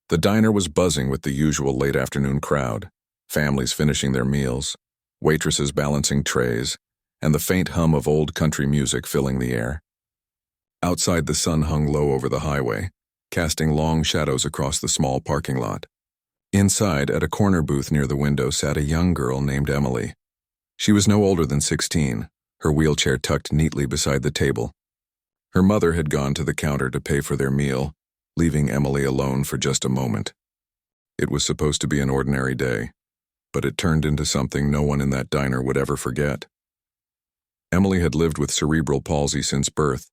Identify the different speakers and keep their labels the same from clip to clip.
Speaker 1: The diner was buzzing with the usual late afternoon crowd, families finishing their meals, waitresses balancing trays, and the faint hum of old country music filling the air. Outside, the sun hung low over the highway, casting long shadows across the small parking lot. Inside, at a corner booth near the window, sat a young girl named Emily. She was no older than 16, her wheelchair tucked neatly beside the table. Her mother had gone to the counter to pay for their meal, leaving Emily alone for just a moment. It was supposed to be an ordinary day, but it turned into something no one in that diner would ever forget. Emily had lived with cerebral palsy since birth.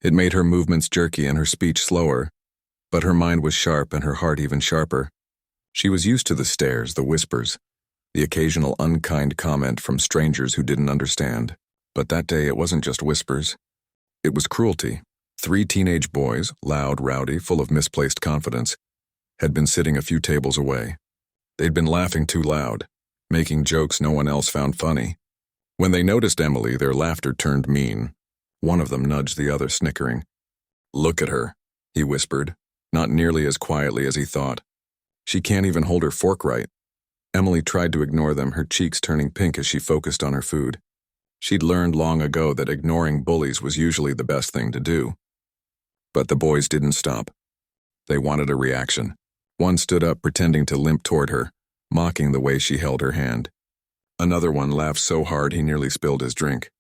Speaker 1: It made her movements jerky and her speech slower, but her mind was sharp and her heart even sharper. She was used to the stares, the whispers, the occasional unkind comment from strangers who didn't understand. But that day it wasn't just whispers. It was cruelty. 3 teenage boys, loud, rowdy, full of misplaced confidence, had been sitting a few tables away. They'd been laughing too loud, making jokes no one else found funny. When they noticed Emily, their laughter turned mean. One of them nudged the other, snickering. "Look at her," he whispered, not nearly as quietly as he thought. "She can't even hold her fork right." Emily tried to ignore them, her cheeks turning pink as she focused on her food. She'd learned long ago that ignoring bullies was usually the best thing to do. But the boys didn't stop. They wanted a reaction. One stood up, pretending to limp toward her, mocking the way she held her hand. Another one laughed so hard he nearly spilled his drink.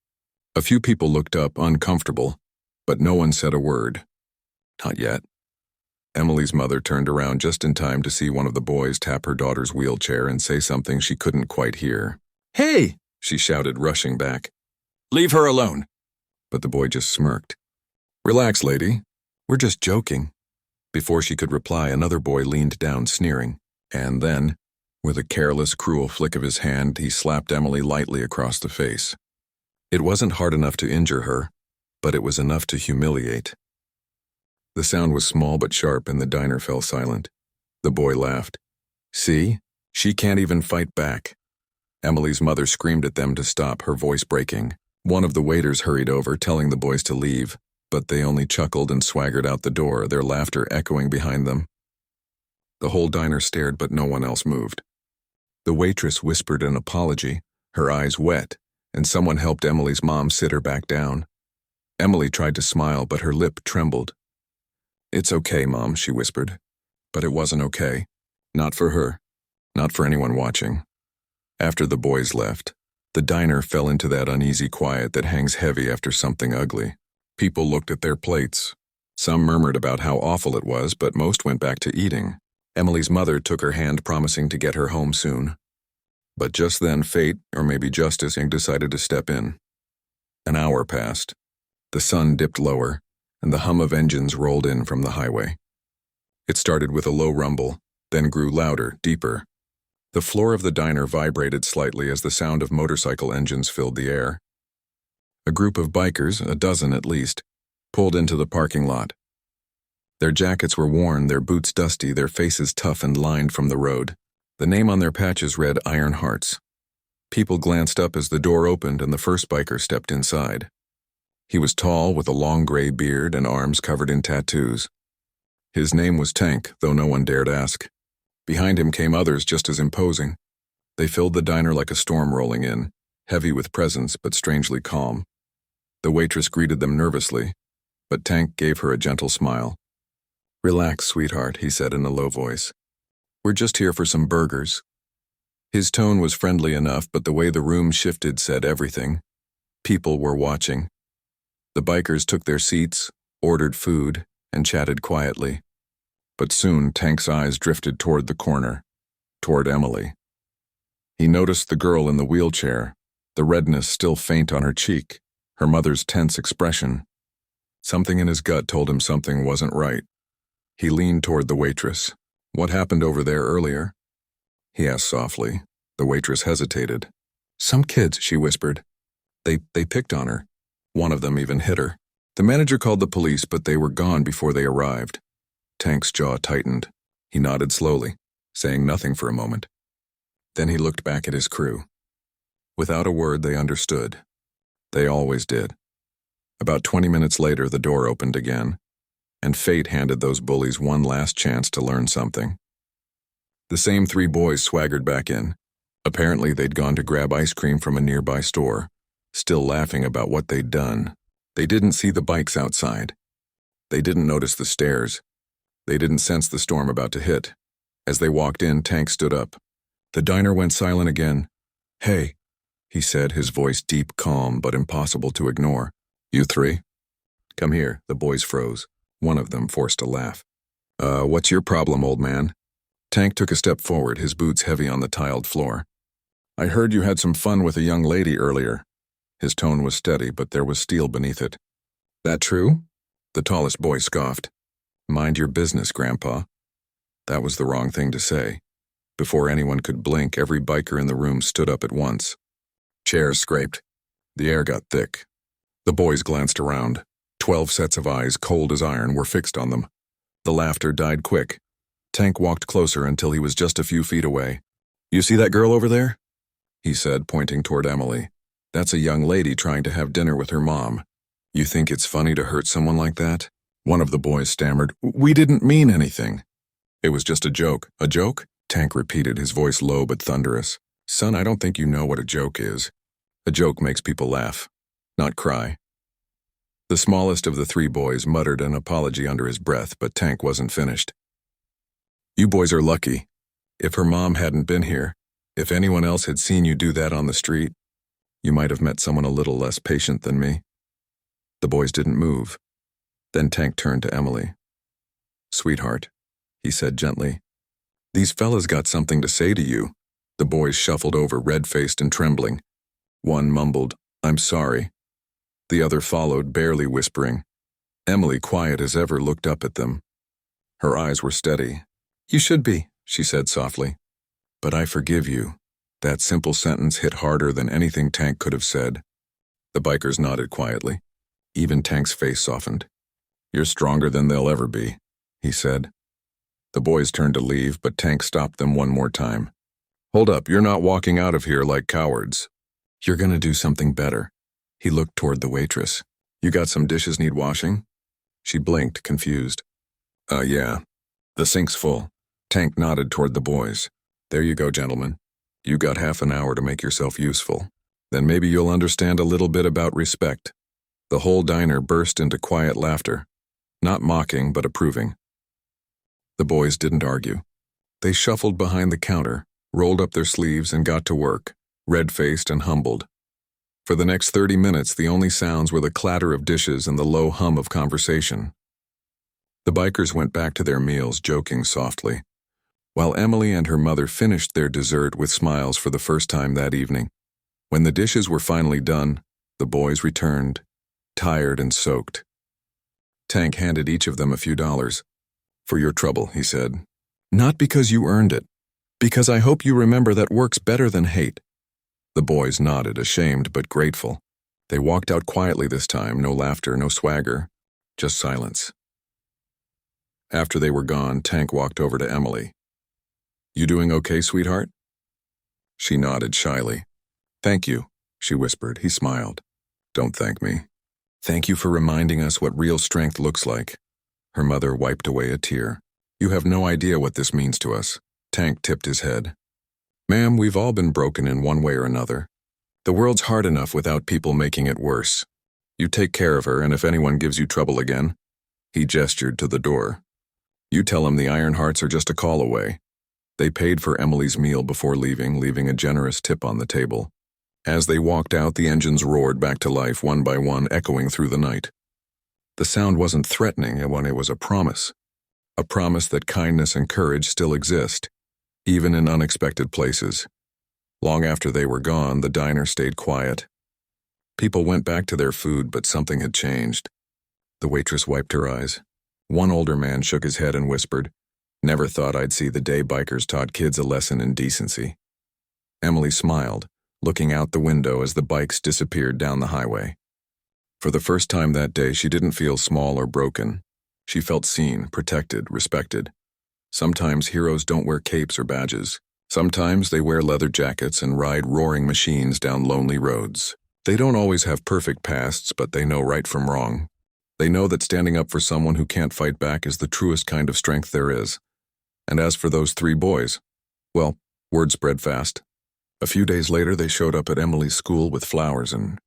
Speaker 1: A few people looked up, uncomfortable, but no one said a word. Not yet. Emily's mother turned around just in time to see one of the boys tap her daughter's wheelchair and say something she couldn't quite hear. "Hey!" she shouted, rushing back. "Leave her alone!" But the boy just smirked. "Relax, lady. We're just joking." Before she could reply, another boy leaned down, sneering, and then, with a careless, cruel flick of his hand, he slapped Emily lightly across the face. It wasn't hard enough to injure her, but it was enough to humiliate. The sound was small but sharp, and the diner fell silent. The boy laughed. "See? She can't even fight back." Emily's mother screamed at them to stop, her voice breaking. One of the waiters hurried over, telling the boys to leave, but they only chuckled and swaggered out the door, their laughter echoing behind them. The whole diner stared, but no one else moved. The waitress whispered an apology, her eyes wet, and someone helped Emily's mom sit her back down. Emily tried to smile, but her lip trembled. "It's okay, Mom," she whispered. But it wasn't okay. Not for her. Not for anyone watching. After the boys left, the diner fell into that uneasy quiet that hangs heavy after something ugly. People looked at their plates. Some murmured about how awful it was, but most went back to eating. Emily's mother took her hand, promising to get her home soon. But just then, fate, or maybe justice, decided to step in. An hour passed. The sun dipped lower, and the hum of engines rolled in from the highway. It started with a low rumble, then grew louder, deeper. The floor of the diner vibrated slightly as the sound of motorcycle engines filled the air. A group of bikers, a dozen at least, pulled into the parking lot. Their jackets were worn, their boots dusty, their faces tough and lined from the road. The name on their patches read Iron Hearts. People glanced up as the door opened and the first biker stepped inside. He was tall, with a long gray beard and arms covered in tattoos. His name was Tank, though no one dared ask. Behind him came others just as imposing. They filled the diner like a storm rolling in, heavy with presence but strangely calm. The waitress greeted them nervously, but Tank gave her a gentle smile. "Relax, sweetheart," he said in a low voice. "We're just here for some burgers." His tone was friendly enough, but the way the room shifted said everything. People were watching. The bikers took their seats, ordered food, and chatted quietly. But soon Tank's eyes drifted toward the corner, toward Emily. He noticed the girl in the wheelchair, the redness still faint on her cheek, her mother's tense expression. Something in his gut told him something wasn't right. He leaned toward the waitress. "What happened over there earlier?" he asked softly. The waitress hesitated. "Some kids," she whispered. They picked on her. One of them even hit her. The manager called the police, but they were gone before they arrived. Tank's jaw tightened. He nodded slowly, saying nothing for a moment. Then he looked back at his crew. Without a word, they understood. They always did. About 20 minutes later, the door opened again. and fate handed those bullies one last chance to learn something. The same 3 boys swaggered back in. Apparently they'd gone to grab ice cream from a nearby store, still laughing about what they'd done. They didn't see the bikes outside. They didn't notice the stairs. They didn't sense the storm about to hit. As they walked in, Tank stood up. The diner went silent again. "Hey," he said, his voice deep, calm, but impossible to ignore. "You 3? Come here." The boys froze. One of them forced a laugh. What's your problem, old man?" Tank took a step forward, his boots heavy on the tiled floor. "I heard you had some fun with a young lady earlier." His tone was steady, but there was steel beneath it. "That true?" The tallest boy scoffed. "Mind your business, Grandpa." That was the wrong thing to say. Before anyone could blink, every biker in the room stood up at once. Chairs scraped. The air got thick. The boys glanced around. 12 sets of eyes, cold as iron, were fixed on them. The laughter died quick. Tank walked closer until he was just a few feet away. "You see that girl over there?" he said, pointing toward Emily. "That's a young lady trying to have dinner with her mom. You think it's funny to hurt someone like that?" One of the boys stammered, "We didn't mean anything." "It was just a joke." "A joke?" Tank repeated, his voice low but thunderous. "Son, I don't think you know what a joke is. A joke makes people laugh, not cry." The smallest of the 3 boys muttered an apology under his breath, but Tank wasn't finished. "You boys are lucky. If her mom hadn't been here, if anyone else had seen you do that on the street, you might have met someone a little less patient than me." The boys didn't move. Then Tank turned to Emily. "Sweetheart," he said gently, "these fellas got something to say to you." The boys shuffled over, red-faced and trembling. One mumbled, "I'm sorry." The other followed, barely whispering. Emily, quiet as ever, looked up at them. Her eyes were steady. "You should be," she said softly. "But I forgive you." That simple sentence hit harder than anything Tank could have said. The bikers nodded quietly. Even Tank's face softened. "You're stronger than they'll ever be," he said. The boys turned to leave, but Tank stopped them one more time. "Hold up, you're not walking out of here like cowards. You're gonna do something better." He looked toward the waitress. "You got some dishes need washing?" She blinked, confused. Yeah. The sink's full." Tank nodded toward the boys. "There you go, gentlemen. You got half an hour to make yourself useful. Then maybe you'll understand a little bit about respect." The whole diner burst into quiet laughter. Not mocking, but approving. The boys didn't argue. They shuffled behind the counter, rolled up their sleeves, and got to work, red-faced and humbled. For the next 30 minutes, the only sounds were the clatter of dishes and the low hum of conversation. The bikers went back to their meals, joking softly, while Emily and her mother finished their dessert with smiles for the first time that evening. When the dishes were finally done, the boys returned, tired and soaked. Tank handed each of them a few dollars. "For your trouble," he said. "Not because you earned it. Because I hope you remember that work's better than hate." The boys nodded, ashamed but grateful. They walked out quietly this time, no laughter, no swagger, just silence. After they were gone, Tank walked over to Emily. "You doing okay, sweetheart?" She nodded shyly. "Thank you," she whispered. He smiled. "Don't thank me. Thank you for reminding us what real strength looks like." Her mother wiped away a tear. "You have no idea what this means to us." Tank tipped his head. "Ma'am, we've all been broken in one way or another. The world's hard enough without people making it worse. You take care of her, and if anyone gives you trouble again," he gestured to the door, "you tell them the Ironhearts are just a call away." They paid for Emily's meal before leaving a generous tip on the table. As they walked out, the engines roared back to life, one by one, echoing through the night. The sound wasn't threatening, it was a promise that kindness and courage still exist, even in unexpected places. Long after they were gone, the diner stayed quiet. People went back to their food, but something had changed. The waitress wiped her eyes. One older man shook his head and whispered, "Never thought I'd see the day bikers taught kids a lesson in decency." Emily smiled, looking out the window as the bikes disappeared down the highway. For the first time that day, she didn't feel small or broken. She felt seen, protected, respected. Sometimes heroes don't wear capes or badges. Sometimes they wear leather jackets and ride roaring machines down lonely roads. They don't always have perfect pasts, but they know right from wrong. They know that standing up for someone who can't fight back is the truest kind of strength there is. And as for those 3 boys, well, word spread fast. A few days later, they showed up at Emily's school with flowers and